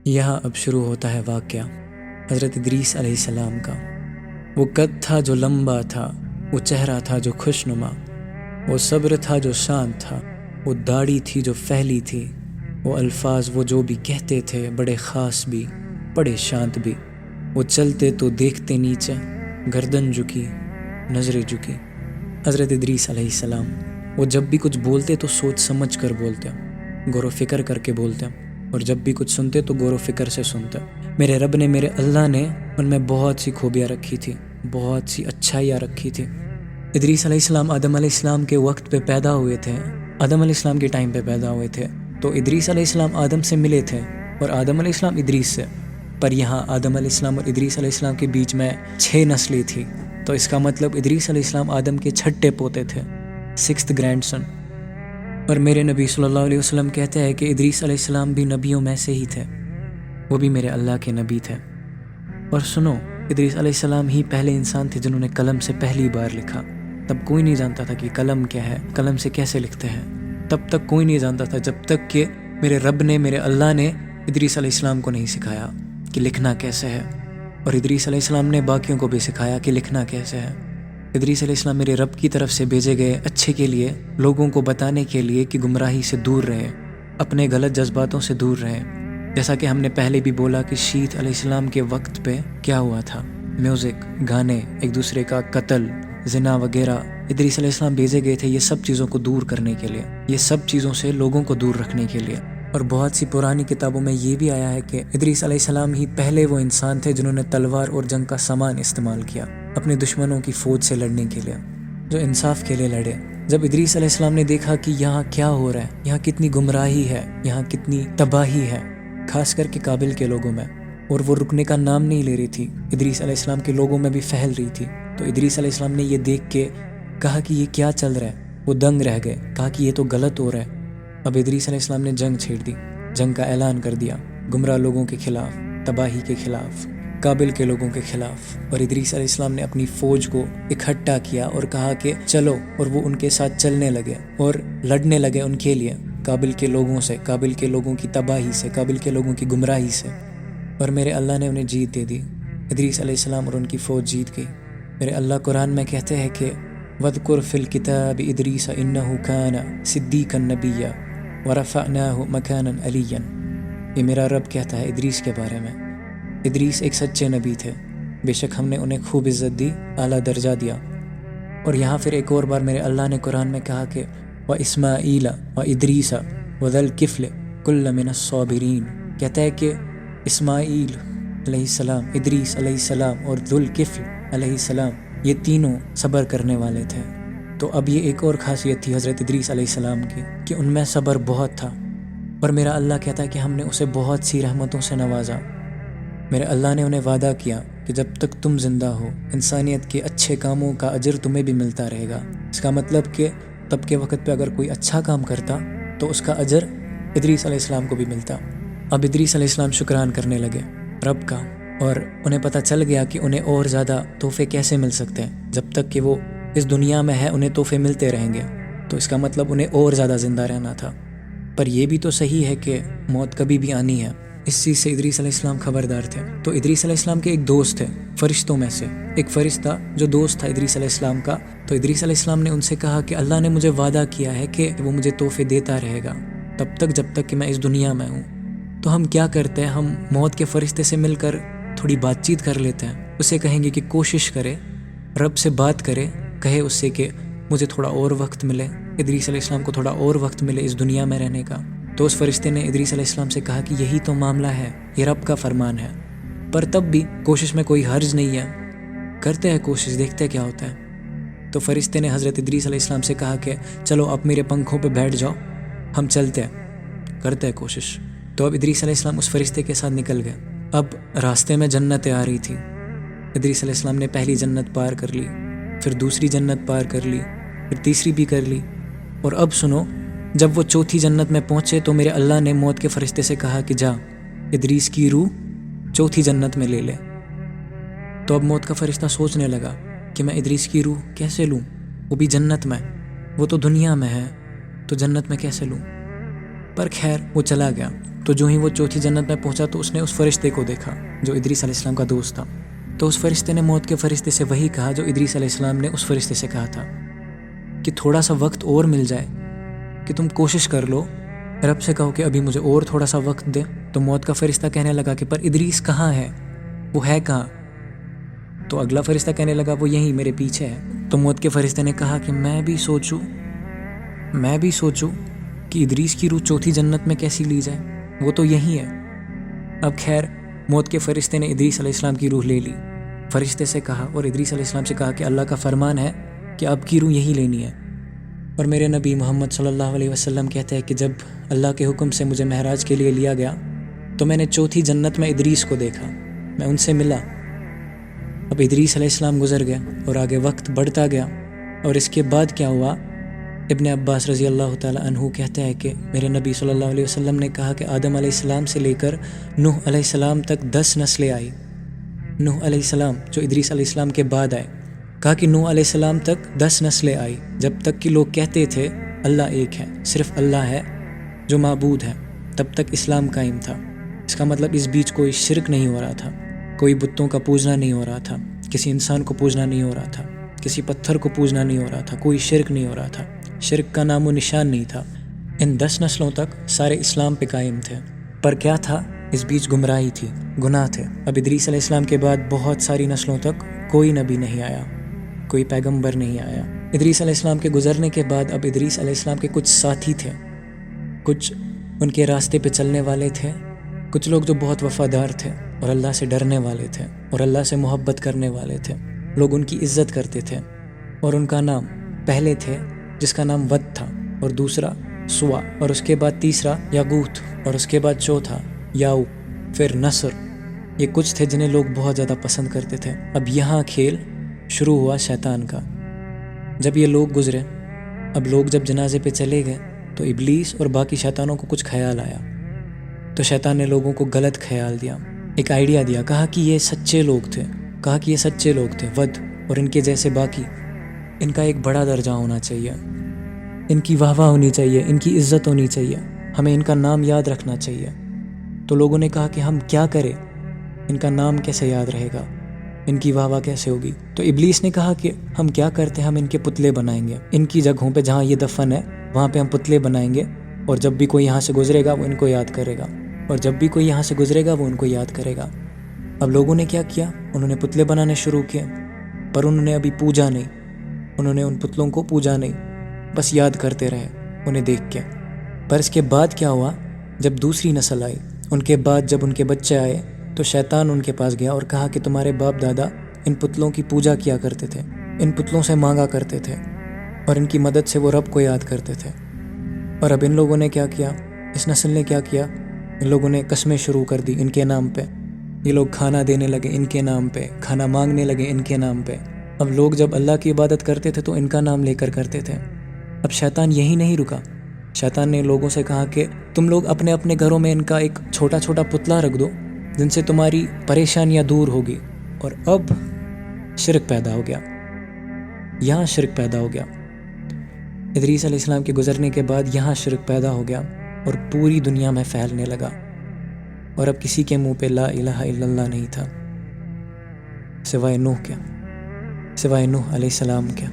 یہاں اب شروع ہوتا ہے واقعہ حضرت ادریس علیہ السلام کا۔ وہ قد تھا جو لمبا تھا، وہ چہرہ تھا جو خوشنما، وہ صبر تھا جو شانت تھا، وہ داڑھی تھی جو پھیلی تھی، وہ الفاظ وہ جو بھی کہتے تھے بڑے خاص بھی بڑے شانت بھی۔ وہ چلتے تو دیکھتے نیچے، گردن جھکی نظریں جھکی۔ حضرت ادریس علیہ السلام وہ جب بھی کچھ بولتے تو سوچ سمجھ کر بولتے، غور و فکر کر کے بولتے، اور جب بھی کچھ سنتے تو غور و فکر سے سنتے۔ میرے رب نے، میرے اللہ نے ان میں بہت سی خوبیاں رکھی تھی، بہت سی اچھائیاں رکھی تھی۔ ادریس علیہ السلام آدم علیہ السلام کے وقت پہ پیدا ہوئے تھے، آدم علیہ السلام کے ٹائم پہ پیدا ہوئے تھے، تو ادریس علیہ السلام آدم سے ملے تھے اور آدم علیہ السلام ادریس سے۔ پر یہاں آدم علیہ السلام اور ادریس علیہ السلام کے بیچ میں 6 نسلیں تھی، تو اس کا مطلب ادریس علیہ السلام آدم کے 6ٹھے پوتے تھے، 6th گرینڈ سن۔ اور میرے نبی صلی اللہ علیہ وسلم کہتے ہیں کہ ادریس علیہ السلام بھی نبیوں میں سے ہی تھے، وہ بھی میرے اللہ کے نبی تھے۔ اور سنو، ادریس علیہ السلام ہی پہلے انسان تھے جنہوں نے قلم سے پہلی بار لکھا۔ تب کوئی نہیں جانتا تھا کہ قلم کیا ہے، قلم سے کیسے لکھتے ہیں، تب تک کوئی نہیں جانتا تھا جب تک کہ میرے رب نے، میرے اللہ نے ادریس علیہ السلام کو نہیں سکھایا کہ لکھنا کیسے ہے، اور ادریس علیہ السلام نے باقیوں کو بھی سکھایا کہ لکھنا کیسے ہے۔ ادریس علیہ السلام میرے رب کی طرف سے بھیجے گئے اچھے کے لیے، لوگوں کو بتانے کے لیے کہ گمراہی سے دور رہے، اپنے غلط جذباتوں سے دور رہے۔ جیسا کہ ہم نے پہلے بھی بولا کہ شیت علیہ السلام کے وقت پہ کیا ہوا تھا، میوزک، گانے، ایک دوسرے کا قتل، زنا وغیرہ۔ ادریس علیہ السلام بھیجے گئے تھے یہ سب چیزوں کو دور کرنے کے لیے، یہ سب چیزوں سے لوگوں کو دور رکھنے کے لیے۔ اور بہت سی پرانی کتابوں میں یہ بھی آیا ہے کہ ادریس علیہ السلام ہی پہلے وہ انسان تھے جنہوں نے تلوار اور جنگ کا سامان استعمال کیا اپنے دشمنوں کی فوج سے لڑنے کے لیے، جو انصاف کے لیے لڑے۔ جب ادریس علیہ السلام نے دیکھا کہ یہاں کیا ہو رہا ہے، یہاں کتنی گمراہی ہے، یہاں کتنی تباہی ہے، خاص کر کے قابل کے لوگوں میں، اور وہ رکنے کا نام نہیں لے رہی تھی، ادریس علیہ السلام کے لوگوں میں بھی پھیل رہی تھی، تو ادریس علیہ السلام نے یہ دیکھ کے کہا کہ یہ کیا چل رہا ہے۔ وہ دنگ رہ گئے، کہا کہ یہ تو غلط ہو رہا ہے۔ اب ادریس علیہ السلام نے جنگ چھیڑ دی، جنگ کا اعلان کر دیا، گمراہ لوگوں کے خلاف، تباہی کے خلاف، قابل کے لوگوں کے خلاف۔ اور ادریس علیہ السلام نے اپنی فوج کو اکٹھا کیا اور کہا کہ چلو، اور وہ ان کے ساتھ چلنے لگے اور لڑنے لگے ان کے لیے، قابل کے لوگوں سے، قابل کے لوگوں کی تباہی سے، قابل کے لوگوں کی گمراہی سے۔ اور میرے اللہ نے انہیں جیت دے دی، ادریس علیہ السلام اور ان کی فوج جیت گئی۔ میرے اللہ قرآن میں کہتے ہیں کہ وَاذْكُرْ فِي الْكِتَابِ إِدْرِيسَ إِنَّهُ كَانَ صِدِّيقًا نَبِيًّا وَرَفَعْنَاهُ مَكَانًا عَلِيًّا۔ یہ میرا رب کہتا ہے ادریس کے بارے میں، ادریس ایک سچے نبی تھے، بے شک ہم نے انہیں خوب عزت دی، اعلیٰ درجہ دیا۔ اور یہاں پھر ایک اور بار میرے اللہ نے قرآن میں کہا کہ وَإِسْمَاعِيلَ وَإِدْرِيسَ وَذَا الْكِفْلِ كُلٌّ مِّنَ الصَّابِرِينَ۔ کہتا ہے کہ اسماعیل علیہ السلام، ادریس علیہ السلام اور ذو الکفل علیہ السلام، یہ تینوں صبر کرنے والے تھے۔ تو اب یہ ایک اور خاصیت تھی حضرت ادریس علیہ السلام کی کہ ان میں صبر بہت تھا۔ اور میرا اللہ کہتا ہے کہ ہم نے اسے بہت سی رحمتوں سے نوازا۔ میرے اللہ نے انہیں وعدہ کیا کہ جب تک تم زندہ ہو، انسانیت کے اچھے کاموں کا اجر تمہیں بھی ملتا رہے گا۔ اس کا مطلب کہ تب کے وقت پہ اگر کوئی اچھا کام کرتا تو اس کا اجر ادریس علیہ السلام کو بھی ملتا۔ اب ادریس علیہ السلام شکران کرنے لگے رب کا، اور انہیں پتہ چل گیا کہ انہیں اور زیادہ تحفے کیسے مل سکتے ہیں۔ جب تک کہ وہ اس دنیا میں ہے انہیں تحفے ملتے رہیں گے، تو اس کا مطلب انہیں اور زیادہ زندہ رہنا تھا۔ پر یہ بھی تو صحیح ہے کہ موت کبھی بھی آنی ہے، اس چیز سے ادریس علیہ السلام خبردار تھے۔ تو ادریس علیہ السلام کے ایک دوست تھے فرشتوں میں سے، ایک فرشتہ جو دوست تھا ادریس علیہ السلام کا۔ تو ادریس علیہ السلام نے ان سے کہا کہ اللہ نے مجھے وعدہ کیا ہے کہ وہ مجھے تحفے دیتا رہے گا تب تک جب تک کہ میں اس دنیا میں ہوں۔ تو ہم کیا کرتے ہیں، ہم موت کے فرشتے سے مل کر تھوڑی بات چیت کر لیتے ہیں، اسے کہیں گے کہ کوشش کرے، رب سے بات کرے، کہے اس سے کہ مجھے تھوڑا اور وقت ملے، ادریس علیہ السلام کو تھوڑا اور وقت ملے اس دنیا میں رہنے کا۔ تو اس فرشتے نے ادریس علیہ السلام سے کہا کہ یہی تو معاملہ ہے، یہ رب کا فرمان ہے۔ پر تب بھی کوشش میں کوئی حرج نہیں ہے، کرتے ہیں کوشش، دیکھتے کیا ہوتا ہے۔ تو فرشتے نے حضرت ادریس علیہ السلام سے کہا کہ چلو اب میرے پنکھوں پہ بیٹھ جاؤ، ہم چلتے ہیں، کرتے ہیں کوشش۔ تو اب ادریس علیہ السلام اس فرشتے کے ساتھ نکل گئے۔ اب راستے میں جنتیں آ رہی تھی، ادریس علیہ السلام نے پہلی جنت پار کر لی، پھر دوسری جنت پار کر لی، پھر تیسری بھی کر لی۔ اور اب سنو، جب وہ چوتھی جنت میں پہنچے تو میرے اللہ نے موت کے فرشتے سے کہا کہ جا ادریس کی روح چوتھی جنت میں لے لے۔ تو اب موت کا فرشتہ سوچنے لگا کہ میں ادریس کی روح کیسے لوں، وہ بھی جنت میں، وہ تو دنیا میں ہے، تو جنت میں کیسے لوں؟ پر خیر وہ چلا گیا۔ تو جو ہی وہ چوتھی جنت میں پہنچا تو اس نے اس فرشتے کو دیکھا جو ادریس علیہ السلام کا دوست تھا. تو اس فرشتے نے موت کے فرشتے سے وہی کہا جو ادریس علیہ السلام نے اس فرشتے سے کہا تھا کہ تھوڑا سا وقت اور مل جائے, کہ تم کوشش کر لو, رب سے کہو کہ ابھی مجھے اور تھوڑا سا وقت دے. تو موت کا فرشتہ کہنے لگا کہ پر ادریس کہاں ہے, وہ ہے کہاں؟ تو اگلا فرشتہ کہنے لگا وہ یہیں میرے پیچھے ہے. تو موت کے فرشتے نے کہا کہ میں بھی سوچوں کہ ادریس کی روح چوتھی جنت میں کیسی لی جائے, وہ تو یہی ہے. اب خیر موت کے فرشتے نے ادریس علیہ السلام کی روح لے لی. فرشتے سے کہا اور ادریس علیہ السلام سے کہا کہ اللہ کا فرمان ہے کہ آپ کی روح یہی لینی ہے. اور میرے نبی محمد صلی اللہ علیہ وسلم کہتے ہیں کہ جب اللہ کے حکم سے مجھے معراج کے لیے لیا گیا تو میں نے چوتھی جنت میں ادریس کو دیکھا, میں ان سے ملا. اب ادریس علیہ السلام گزر گیا اور آگے وقت بڑھتا گیا. اور اس کے بعد کیا ہوا؟ ابن عباس رضی اللہ تعالیٰ عنہ کہتے ہیں کہ میرے نبی صلی اللہ علیہ وسلم نے کہا کہ آدم علیہ السلام سے لے کر نوح علیہ السلام تک 10 نسلیں آئی. نوح علیہ السلام جو ادریس علیہ السلام کے بعد آئے, کہا کہ نوح علیہ السلام تک 10 نسلیں آئی, جب تک کہ لوگ کہتے تھے اللہ ایک ہے, صرف اللہ ہے جو معبود ہے, تب تک اسلام قائم تھا. اس کا مطلب اس بیچ کوئی شرک نہیں ہو رہا تھا, کوئی بتوں کا پوجنا نہیں ہو رہا تھا, کسی انسان کو پوجنا نہیں ہو رہا تھا, کسی پتھر کو پوجنا نہیں ہو رہا تھا, کوئی شرک نہیں ہو رہا تھا, شرک کا نام و نشان نہیں تھا. ان 10 نسلوں تک سارے اسلام پہ قائم تھے. پر کیا تھا؟ اس بیچ گمراہی تھی, گناہ تھے. اب ادریس علیہ السلام کے بعد بہت ساری نسلوں تک کوئی نبی نہیں آیا, کوئی پیغمبر نہیں آیا. ادریس علیہ السلام کے گزرنے کے بعد اب ادریس علیہ السلام کے کچھ ساتھی تھے, کچھ ان کے راستے پہ چلنے والے تھے, کچھ لوگ جو بہت وفادار تھے اور اللہ سے ڈرنے والے تھے اور اللہ سے محبت کرنے والے تھے. لوگ ان کی عزت کرتے تھے. اور ان کا نام پہلے تھے جس کا نام ود تھا, اور دوسرا سوا, اور اس کے بعد تیسرا یاغوت, اور اس کے بعد چوتھا یاؤ, پھر نصر. یہ کچھ تھے جنہیں لوگ بہت زیادہ پسند کرتے تھے. اب یہاں کھیل شروع ہوا شیطان کا. جب یہ لوگ گزرے, اب لوگ جب جنازے پہ چلے گئے تو ابلیس اور باقی شیطانوں کو کچھ خیال آیا. تو شیطان نے لوگوں کو غلط خیال دیا, ایک آئیڈیا دیا, کہا کہ یہ سچے لوگ تھے, ود اور ان کے جیسے باقی, ان کا ایک بڑا درجہ ہونا چاہیے, ان کی واہ واہ ہونی چاہیے, ان کی عزت ہونی چاہیے, ہمیں ان کا نام یاد رکھنا چاہیے. تو لوگوں نے کہا کہ ہم کیا کریں, ان کا نام کیسے یاد رہے گا, ان کی واہ واہ کیسے ہوگی. تو ابلیس نے کہا کہ ہم کیا کرتے ہیں, ہم ان کے پتلے بنائیں گے, ان کی جگہوں پہ جہاں یہ دفن ہے وہاں پہ ہم پتلے بنائیں گے, اور جب بھی کوئی یہاں سے گزرے گا وہ ان کو یاد کرے گا, اور جب بھی کوئی یہاں سے گزرے گا وہ ان کو یاد کرے گا. اب لوگوں نے کیا کیا, انہوں نے پتلے بنانے شروع کیے, پر انہوں نے ابھی پوجا نہیں, انہوں نے ان پتلوں کو پوجا نہیں, بس یاد کرتے رہے انہیں دیکھ کے. پر اس کے بعد کیا ہوا, جب دوسری نسل آئی, ان کے بعد جب ان کے بچے آئے تو شیطان ان کے پاس گیا اور کہا کہ تمہارے باپ دادا ان پتلوں کی پوجا کیا کرتے تھے, ان پتلوں سے مانگا کرتے تھے, اور ان کی مدد سے وہ رب کو یاد کرتے تھے. اور اب ان لوگوں نے کیا کیا, اس نسل نے کیا کیا, ان لوگوں نے قسمیں شروع کر دی ان کے نام پہ. یہ لوگ کھانا دینے لگے ان کے نام پہ, کھانا مانگنے لگے ان کے نام پہ. اب لوگ جب اللہ کی عبادت کرتے تھے تو ان کا نام لے کر کرتے تھے. اب شیطان یہی نہیں رکا, شیطان نے لوگوں سے کہا کہ تم لوگ اپنے اپنے گھروں میں ان کا ایک چھوٹا چھوٹا پتلا رکھ دو جن سے تمہاری پریشانیاں دور ہوگی. اور اب شرک پیدا ہو گیا, یہاں شرک پیدا ہو گیا. ادریس علیہ السلام کے گزرنے کے بعد یہاں شرک پیدا ہو گیا اور پوری دنیا میں پھیلنے لگا. اور اب کسی کے منہ پہ لا الہ الا اللہ نہیں تھا سوائے نوح علیہ السلام کے.